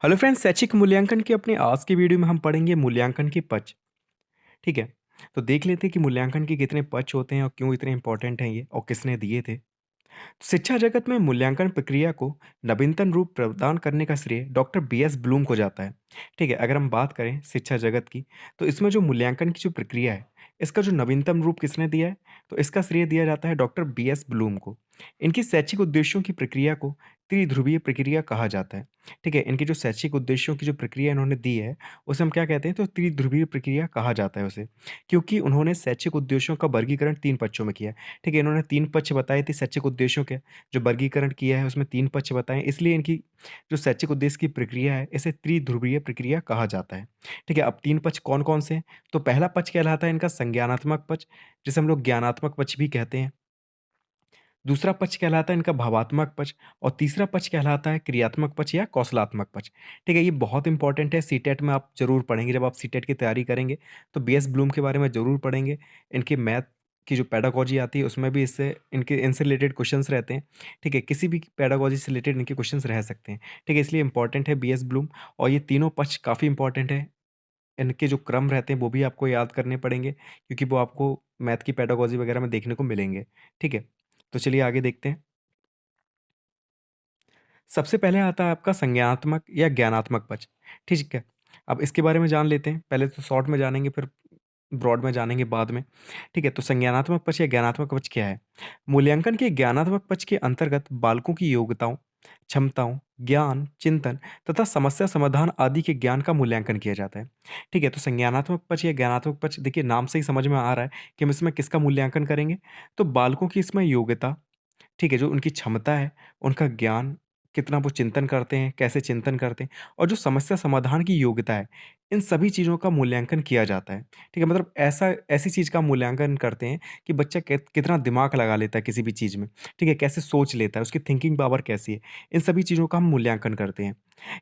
Hello friends, शैक्षिक मूल्यांकन की अपनी आज की वीडियो में हम पढ़ेंगे मूल्यांकन के पक्ष। ठीक है। तो देख लेते हैं कि मूल्यांकन के कितने पक्ष होते हैं और क्यों इतने इंपॉर्टेंट हैं ये और किसने दिए थे। शिक्षा जगत में मूल्यांकन प्रक्रिया को नवीनतम रूप प्रदान करने का श्रेय डॉक्टर बीएस ब्लूम को जाता है। ठीक है, अगर हम बात करें शिक्षा जगत की, तो इसमें जो मूल्यांकन की जो प्रक्रिया है, इसका जो नवीनतम रूप किसने दिया है, तो इसका श्रेय दिया जाता है डॉक्टर बीएस ब्लूम को। इनकी शैक्षिक उद्देश्यों की प्रक्रिया को त्रिध्रुवीय प्रक्रिया कहा जाता है। ठीक है, इनके जो शैक्षिक उद्देश्यों की जो प्रक्रिया इन्होंने दी है, उसे हम क्या कहते हैं, तो त्रिध्रुवीय प्रक्रिया कहा जाता है उसे, क्योंकि उन्होंने शैक्षिक उद्देश्यों का वर्गीकरण तीन पक्षों में किया है। ठीक है, इन्होंने तीन पक्ष बताए थे शैक्षिक उद्देश्यों के, जो वर्गीकरण किया है उसमें 3 पक्ष बताएँ, इसलिए इनकी जो शैक्षिक उद्देश्य की प्रक्रिया है, इसे त्रिध्रुवीय प्रक्रिया कहा जाता है। ठीक है, अब 3 पक्ष कौन-कौन से हैं? तो पहला पक्ष कहलाता है इनका संज्ञानात्मक पक्ष, जिसे हम लोग ज्ञानात्मक पक्ष भी कहते हैं। दूसरा पक्ष कहलाता है इनका भावात्मक पक्ष और तीसरा पक्ष कहलाता है क्रियात्मक पक्ष या कौशलात्मक पक्ष। ठीक है, ये बहुत इंपॉर्टेंट है, सीटेट में आप ज़रूर पढ़ेंगे, जब आप सीटेट की तैयारी करेंगे, तो बीएस ब्लूम के बारे में ज़रूर पढ़ेंगे। इनके मैथ की जो पेडागॉजी आती है, उसमें भी इनसे रिलेटेड क्वेश्चन्स रहते हैं। ठीक है, किसी भी पेडागॉजी से रिलेटेड इनके क्वेश्चन्स रह सकते हैं। ठीक है, इसलिए इंपॉर्टेंट है बीएस ब्लूम और ये तीनों पक्ष काफ़ी इंपॉर्टेंट है। इनके जो क्रम रहते हैं, वो भी आपको याद करने पड़ेंगे, क्योंकि वो आपको मैथ की पेडागॉजी वगैरह में देखने को मिलेंगे। ठीक है, तो चलिए आगे देखते हैं। सबसे पहले आता है आपका संज्ञानात्मक या ज्ञानात्मक पक्ष। ठीक है, अब इसके बारे में जान लेते हैं। पहले तो शॉर्ट में जानेंगे, फिर ब्रॉड में जानेंगे बाद में। ठीक है, तो संज्ञानात्मक पक्ष या ज्ञानात्मक पक्ष क्या है? मूल्यांकन के ज्ञानात्मक पक्ष के अंतर्गत बालकों की योग्यताओं, क्षमताओं, ज्ञान, चिंतन तथा समस्या समाधान आदि के ज्ञान का मूल्यांकन किया जाता है। ठीक है, तो संज्ञानात्मक पक्ष या ज्ञानात्मक पक्ष, देखिए नाम से ही समझ में आ रहा है कि हम इसमें किसका मूल्यांकन करेंगे। तो बालकों की इसमें योग्यता, ठीक है, जो उनकी क्षमता है, उनका ज्ञान, कितना वो चिंतन करते हैं, कैसे चिंतन करते हैं और जो समस्या समाधान की योग्यता है, इन सभी चीज़ों का मूल्यांकन किया जाता है। ठीक है, मतलब ऐसी चीज़ का मूल्यांकन करते हैं कि बच्चा कितना दिमाग लगा लेता है किसी भी चीज़ में, ठीक है, कैसे सोच लेता है, उसकी थिंकिंग पावर कैसी है, इन सभी चीज़ों का हम मूल्यांकन करते हैं।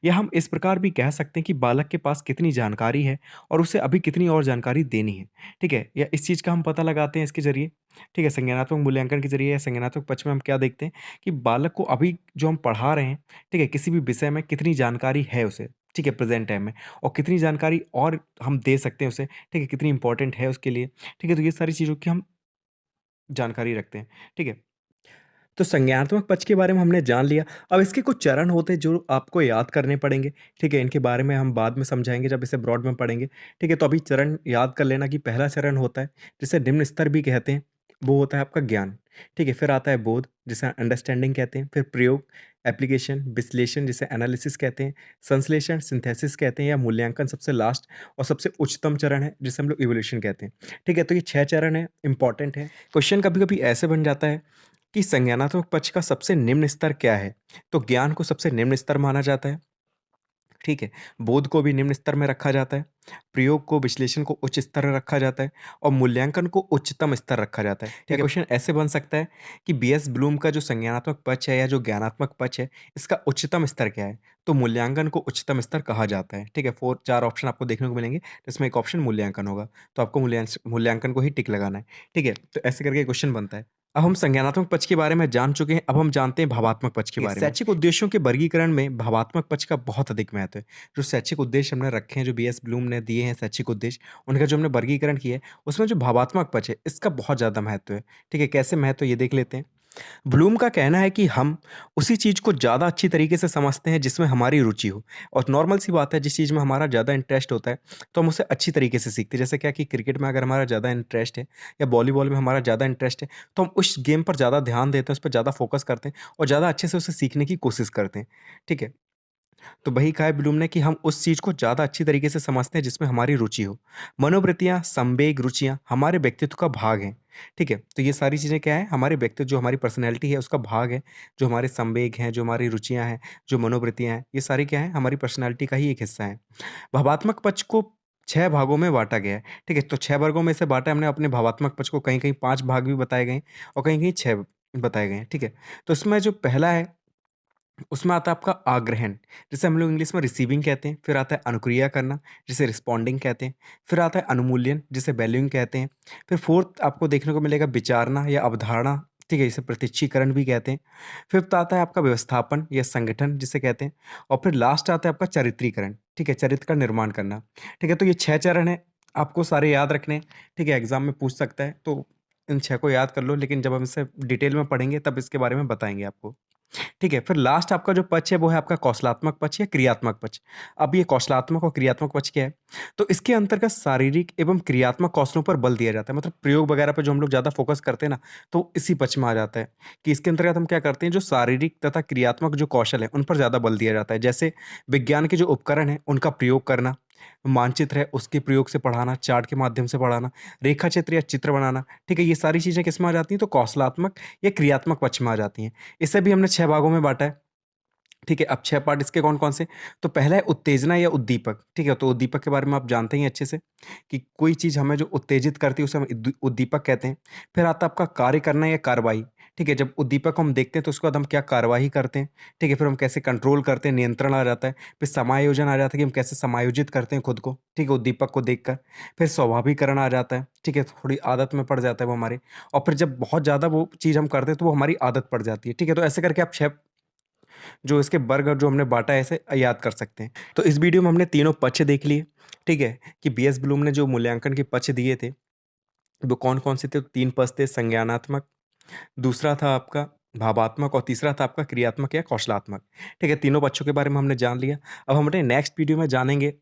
या हम इस प्रकार भी कह सकते हैं कि बालक के पास कितनी जानकारी है और उसे अभी कितनी और जानकारी देनी है। ठीक है, या इस चीज़ का हम पता लगाते हैं इसके ज़रिए। ठीक है, संज्ञानात्मक मूल्यांकन के ज़रिए या संज्ञानात्मक पक्ष में हम क्या देखते हैं कि बालक को अभी जो हम पढ़ा रहे हैं, ठीक है, किसी भी विषय में कितनी जानकारी है उसे, ठीक है, प्रेज़ेंट टाइम में, और कितनी जानकारी और हम दे सकते हैं उसे, ठीक है, कितनी इम्पोर्टेंट है उसके लिए, ठीक है, तो ये सारी चीज़ों की हम जानकारी रखते हैं, ठीक है। तो संज्ञानात्मक पक्ष के बारे में हमने जान लिया। अब इसके कुछ चरण होते हैं जो आपको याद करने पड़ेंगे, ठीक है? इनके बारे में हम बाद में समझाएँगे जब इसे ब्रॉड में पढ़ेंगे, ठीक है? तो अभी चरण याद कर लेना कि पहला चरण होता है, जिसे निम्न स्तर भी कहते हैं, वो होता है आपका ज्ञान, ठीक है? फिर आता है बोध, जिसे अंडरस्टैंडिंग कहते हैं, फिर प्रयोग, एप्लीकेशन, विश्लेषण जिसे एनालिसिस कहते हैं, संश्लेषण, सिंथेसिस कहते हैं, या मूल्यांकन सबसे लास्ट और सबसे उच्चतम चरण है, जिसे हम लोग इवोल्यूशन कहते हैं, ठीक है? तो ये 6 चरण हैं, इम्पोर्टेंट है। क्वेश्चन कभी-कभी ऐसे बन जाता है कि संज्ञानात्मक पक्ष का सबसे निम्न स्तर क्या है? तो ज्ञान को सबसे निम्न स्तर माना जाता है, ठीक है? बोध को भी निम्न स्तर में रखा जाता है, प्रयोग को, विश्लेषण को उच्च स्तर में रखा जाता है और मूल्यांकन को उच्चतम स्तर रखा जाता है। ठीक है, क्वेश्चन ऐसे बन सकता है कि बीएस ब्लूम का जो संज्ञानात्मक पक्ष है या जो ज्ञानात्मक पक्ष है, इसका उच्चतम स्तर क्या है? तो मूल्यांकन को उच्चतम स्तर कहा जाता है, ठीक है? 4 ऑप्शन आपको देखने को मिलेंगे, जिसमें एक ऑप्शन मूल्यांकन होगा, तो आपको मूल्यांकन को ही टिक लगाना है, ठीक है? तो ऐसे करके क्वेश्चन बनता है। अब हम संज्ञानात्मक पक्ष के बारे में जान चुके हैं, अब हम जानते हैं भावात्मक पक्ष के बारे में। शैक्षिक उद्देश्यों के वर्गीकरण में भावात्मक पक्ष का बहुत अधिक महत्व है। जो शैक्षिक उद्देश्य हमने रखे हैं, जो बीएस ब्लूम ने दिए हैं शैक्षिक उद्देश्य, उनका जो हमने वर्गीकरण किया है, उसमें जो भावात्मक पक्ष है, इसका बहुत ज़्यादा महत्व है। ठीक है, कैसे महत्व है ये देख लेते हैं। ब्लूम का कहना है कि हम उसी चीज़ को ज़्यादा अच्छी तरीके से समझते हैं जिसमें हमारी रुचि हो, और नॉर्मल सी बात है, जिस चीज़ में हमारा ज़्यादा इंटरेस्ट होता है, तो हम उसे अच्छी तरीके से सीखते हैं। जैसे क्या कि क्रिकेट में अगर हमारा ज़्यादा इंटरेस्ट है या वॉलीबॉल में हमारा ज़्यादा इंटरेस्ट है, तो हम उस गेम पर ज़्यादा ध्यान देते हैं, उस पर ज़्यादा फोकस करते हैं और ज़्यादा अच्छे से उसे सीखने की कोशिश करते हैं। ठीक है? तो वही कहा है ब्लूम ने कि हम उस चीज़ को ज़्यादा अच्छी तरीके से समझते हैं जिसमें हमारी रुचि हो। मनोवृत्तियाँ, संवेग, रुचियाँ हमारे व्यक्तित्व का भाग हैं। ठीक है? तो ये सारी चीज़ें क्या हैं? हमारे व्यक्तित्व, जो हमारी पर्सनैलिटी है उसका भाग है। जो हमारे संवेग हैं, जो हमारी रुचियाँ हैं, जो मनोवृत्तियाँ हैं, ये सारी क्या हैं? हमारी पर्सनैलिटी का ही एक हिस्सा हैं। भावात्मक पक्ष को 6 भागों में बाँटा गया है। ठीक है? तो 6 वर्गों में से बाँटा है हमने अपने भावात्मक पक्ष को, कहीं-कहीं 5 भाग भी बताए गए हैं और कहीं-कहीं 6 बताए गए हैं। ठीक है? तो इसमें जो पहला है, उसमें आता है आपका आग्रहण, जिसे हम लोग इंग्लिश में रिसीविंग कहते हैं। फिर आता है अनुक्रिया करना, जिसे रिस्पॉन्डिंग कहते हैं। फिर आता है अनुमूल्यन, जिसे वैल्यूइंग कहते हैं। फिर फोर्थ आपको देखने को मिलेगा विचारना या अवधारणा ठीक है, इसे प्रत्यक्षीकरण भी कहते हैं। फिफ्थ आता है आपका व्यवस्थापन या संगठन जिसे कहते हैं, और फिर लास्ट आता है आपका चारित्रीकरण, ठीक है, चरित्र का निर्माण करना। ठीक है, तो ये 6 चरण हैं, आपको सारे याद रखने हैं, ठीक है, एग्ज़ाम में पूछ सकता है, तो इन 6 को याद कर लो, लेकिन जब हम इसे डिटेल में पढ़ेंगे तब इसके बारे में बताएँगे आपको। ठीक है, फिर लास्ट आपका जो पक्ष है वो है आपका कौशलात्मक पक्ष या क्रियात्मक पक्ष। अब ये कौशलात्मक और क्रियात्मक पक्ष क्या है? तो इसके अंतर्गत शारीरिक एवं क्रियात्मक कौशलों पर बल दिया जाता है, मतलब प्रयोग वगैरह पे जो हम लोग ज़्यादा फ़ोकस करते हैं ना, तो इसी पक्ष में आ जाता है कि इसके अंतर्गत हम क्या करते हैं, जो शारीरिक तथा क्रियात्मक जो कौशल है, उन पर ज़्यादा बल दिया जाता है। जैसे विज्ञान के जो उपकरण हैं, उनका प्रयोग करना, मानचित्र है उसके प्रयोग से पढ़ाना, चार्ट के माध्यम से पढ़ाना, रेखा चित्र या चित्र बनाना, ठीक है? ये सारी चीज़ें किसमें आ जाती हैं? तो कौशलात्मक या क्रियात्मक पक्ष में आ जाती हैं। इसे भी हमने 6 भागों में बाँटा है। ठीक है, अब 6 पार्ट इसके कौन-कौन से? तो पहला है उत्तेजना या उद्दीपक, ठीक है? तो उद्दीपक के बारे में आप जानते ही हैं अच्छे से कि कोई चीज़ हमें जो उत्तेजित करती है उसे हम उद्दीपक कहते हैं। फिर आता है आपका कार्य करना या कार्रवाई, ठीक है? जब उद्दीपक को हम देखते हैं तो उसके बाद हम क्या कार्रवाई करते हैं, ठीक है? फिर हम कैसे कंट्रोल करते हैं, नियंत्रण आ जाता है। फिर समायोजन आ जाता है कि हम कैसे समायोजित करते हैं खुद को, ठीक है? उद्दीपक को देखकर। फिर स्वाभाविकरण आ जाता है, ठीक है? थोड़ी आदत में पड़ जाता है वो हमारे, और फिर जब बहुत ज़्यादा वो चीज़ हम करते हैं तो वो हमारी आदत पड़ जाती है, ठीक है? तो ऐसे करके आप 6 जो इसके वर्ग और जो हमने बाँटा है ऐसे याद कर सकते हैं। तो इस वीडियो में हमने तीनों पक्ष देख लिए, ठीक है? कि बीएस ब्लूम ने जो मूल्यांकन के पक्ष दिए थे, वो कौन-कौन से थे? 3 पक्ष थे, संज्ञानात्मक, दूसरा था आपका भावात्मक और तीसरा था आपका क्रियात्मक या कौशलात्मक। ठीक है? तीनों पक्षों के बारे में हमने जान लिया। अब हम अपने नेक्स्ट वीडियो में जानेंगे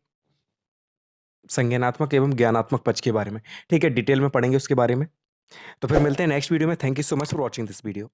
संज्ञानात्मक एवं ज्ञानात्मक पक्ष के बारे में। ठीक है? डिटेल में पढ़ेंगे उसके बारे में। तो फिर मिलते हैं नेक्स्ट वीडियो में। Thank you so much for watching this video.